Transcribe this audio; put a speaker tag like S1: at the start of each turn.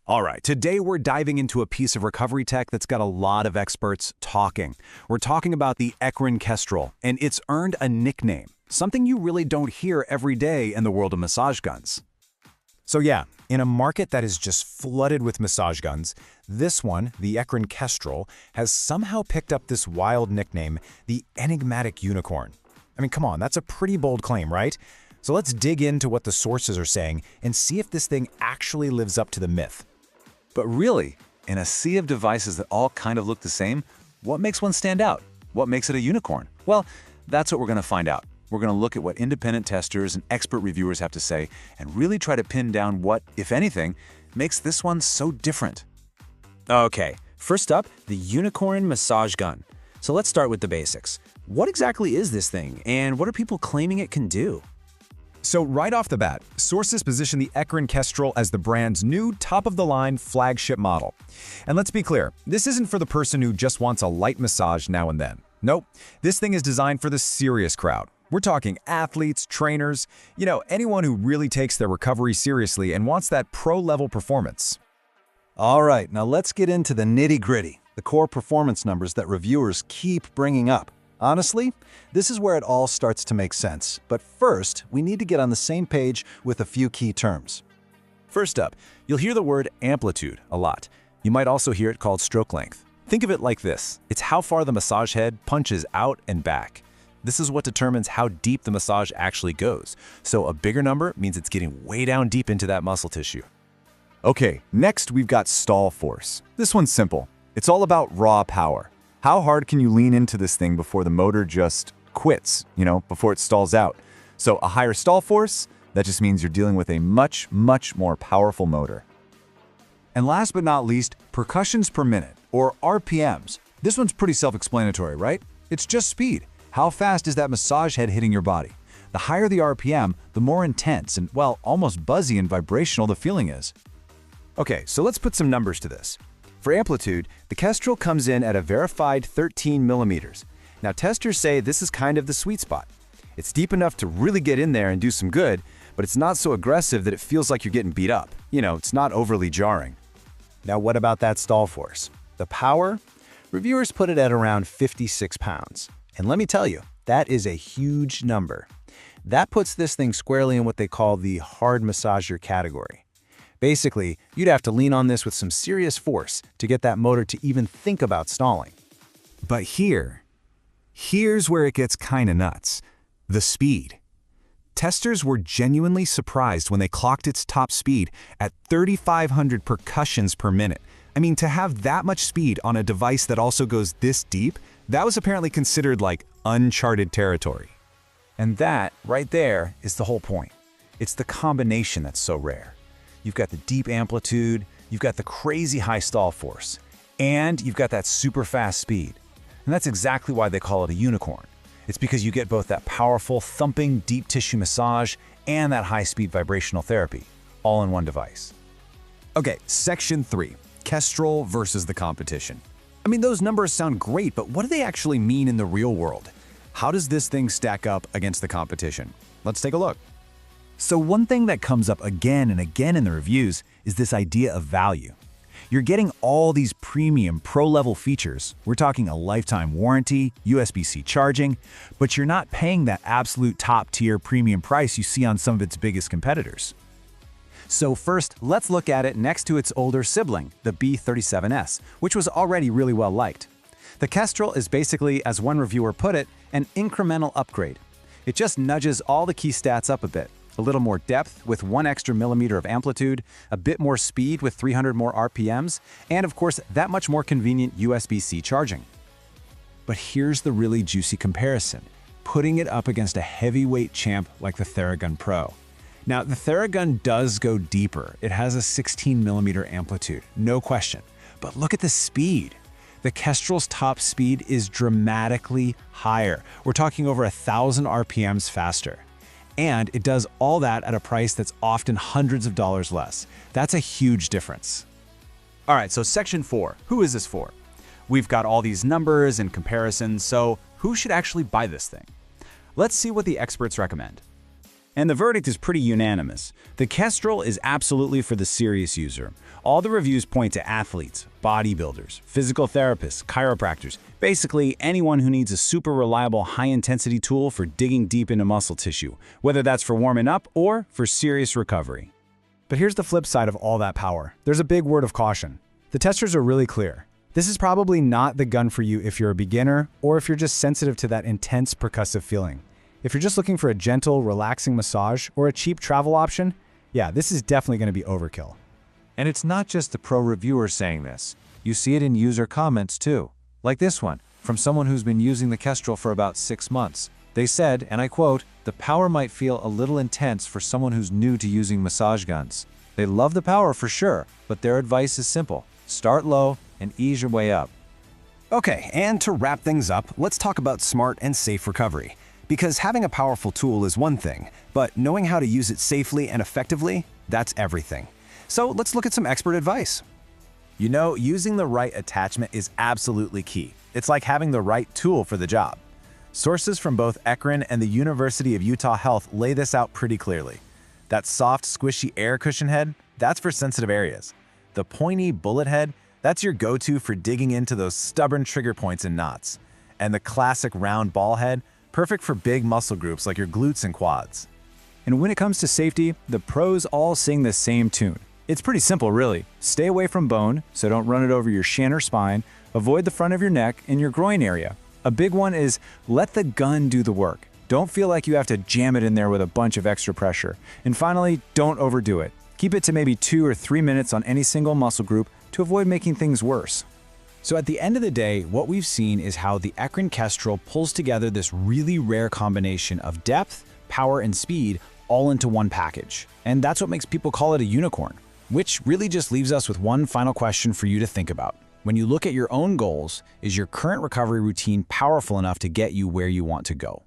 S1: All right, today we're diving into a piece of recovery tech that's got a lot of experts talking. We're talking about the Ekrin Kestrel, and it's earned a nickname, something you really don't hear every day in the world of massage guns.
S2: So yeah, in a market that is just flooded with massage guns, this one, the Ekrin Kestrel, has somehow picked up this wild nickname, the enigmatic unicorn. I mean, come on, that's a pretty bold claim, right? So let's dig into what the sources are saying and see if this thing actually lives up to the myth.
S1: But really, in a sea of devices that all kind of look the same, what makes one stand out? What makes it a unicorn? Well, that's what we're going to find out. We're going to look at what independent testers and expert reviewers have to say and really try to pin down what, if anything, makes this one so different.
S3: Okay, first up, the Unicorn Massage Gun. So let's start with the basics. What exactly is this thing, and what are people claiming it can do?
S2: So right off the bat, sources position the Ekrin Kestrel as the brand's new top-of-the-line flagship model. And let's be clear, this isn't for the person who just wants a light massage now and then. Nope, this thing is designed for the serious crowd. We're talking athletes, trainers, anyone who really takes their recovery seriously and wants that pro-level performance.
S4: All right, now let's get into the nitty-gritty, the core performance numbers that reviewers keep bringing up. Honestly, this is where it all starts to make sense. But first, we need to get on the same page with a few key terms.
S1: First up, you'll hear the word amplitude a lot. You might also hear it called stroke length. Think of it like this. It's how far the massage head punches out and back. This is what determines how deep the massage actually goes. So a bigger number means it's getting way down deep into that muscle tissue.
S5: Okay, next we've got stall force. This one's simple. It's all about raw power. How hard can you lean into this thing before the motor just quits, before it stalls out? So a higher stall force, that just means you're dealing with a much, much more powerful motor.
S4: And last but not least, percussions per minute, or RPMs. This one's pretty self-explanatory, right? It's just speed. How fast is that massage head hitting your body? The higher the RPM, the more intense and, well, almost buzzy and vibrational the feeling is.
S2: Okay, so let's put some numbers to this. For amplitude, the Kestrel comes in at a verified 13 millimeters. Now, testers say this is kind of the sweet spot. It's deep enough to really get in there and do some good, but it's not so aggressive that it feels like you're getting beat up. It's not overly jarring. Now, what about that stall force? The power? Reviewers put it at around 56 pounds. And let me tell you, that is a huge number. That puts this thing squarely in what they call the hard massager category. Basically, you'd have to lean on this with some serious force to get that motor to even think about stalling.
S1: But here's where it gets kinda nuts. The speed. Testers were genuinely surprised when they clocked its top speed at 3,500 percussions per minute. I mean, to have that much speed on a device that also goes this deep, that was apparently considered like uncharted territory. And that, right there, is the whole point. It's the combination that's so rare. You've got the deep amplitude, you've got the crazy high stall force, and you've got that super fast speed. And that's exactly why they call it a unicorn. It's because you get both that powerful, thumping, deep tissue massage and that high-speed vibrational therapy, all in one device.
S2: Okay, section 3, Kestrel versus the competition. I mean, those numbers sound great, but what do they actually mean in the real world? How does this thing stack up against the competition? Let's take a look.
S1: So one thing that comes up again and again in the reviews is this idea of value. You're getting all these premium pro-level features. We're talking a lifetime warranty, USB-C charging, but you're not paying that absolute top-tier premium price you see on some of its biggest competitors. So first, let's look at it next to its older sibling, the B37S, which was already really well liked. The Kestrel is basically, as one reviewer put it, an incremental upgrade. It just nudges all the key stats up a bit. A little more depth with 1 extra millimeter of amplitude, a bit more speed with 300 more RPMs, and of course, that much more convenient USB-C charging. But here's the really juicy comparison, putting it up against a heavyweight champ like the Theragun Pro. Now, the Theragun does go deeper. It has a 16 millimeter amplitude, no question. But look at the speed. The Kestrel's top speed is dramatically higher. We're talking over 1,000 RPMs faster. And it does all that at a price that's often hundreds of dollars less. That's a huge difference. All right, so section 4, who is this for? We've got all these numbers and comparisons, so who should actually buy this thing? Let's see what the experts recommend. And the verdict is pretty unanimous. The Kestrel is absolutely for the serious user. All the reviews point to athletes, bodybuilders, physical therapists, chiropractors, basically anyone who needs a super reliable high-intensity tool for digging deep into muscle tissue, whether that's for warming up or for serious recovery.
S2: But here's the flip side of all that power. There's a big word of caution. The testers are really clear. This is probably not the gun for you if you're a beginner or if you're just sensitive to that intense percussive feeling. If you're just looking for a gentle, relaxing massage or a cheap travel option, yeah, this is definitely going to be overkill.
S4: And it's not just the pro reviewer saying this. You see it in user comments too. Like this one, from someone who's been using the Kestrel for about 6 months. They said, and I quote, "The power might feel a little intense for someone who's new to using massage guns. They love the power for sure, but their advice is simple. Start low and ease your way up."
S3: Okay, and to wrap things up, let's talk about smart and safe recovery. Because having a powerful tool is one thing, but knowing how to use it safely and effectively, that's everything. So let's look at some expert advice.
S1: You know, using the right attachment is absolutely key. It's like having the right tool for the job. Sources from both Ekrin and the University of Utah Health lay this out pretty clearly. That soft, squishy air cushion head, that's for sensitive areas. The pointy bullet head, that's your go-to for digging into those stubborn trigger points and knots. And the classic round ball head, perfect for big muscle groups like your glutes and quads.
S2: And when it comes to safety, the pros all sing the same tune. It's pretty simple, really. Stay away from bone, so don't run it over your shin or spine. Avoid the front of your neck and your groin area. A big one is let the gun do the work. Don't feel like you have to jam it in there with a bunch of extra pressure. And finally, don't overdo it. Keep it to maybe 2 or 3 minutes on any single muscle group to avoid making things worse.
S1: So at the end of the day, what we've seen is how the Ekrin Kestrel pulls together this really rare combination of depth, power, and speed all into one package. And that's what makes people call it a unicorn, which really just leaves us with one final question for you to think about. When you look at your own goals, is your current recovery routine powerful enough to get you where you want to go?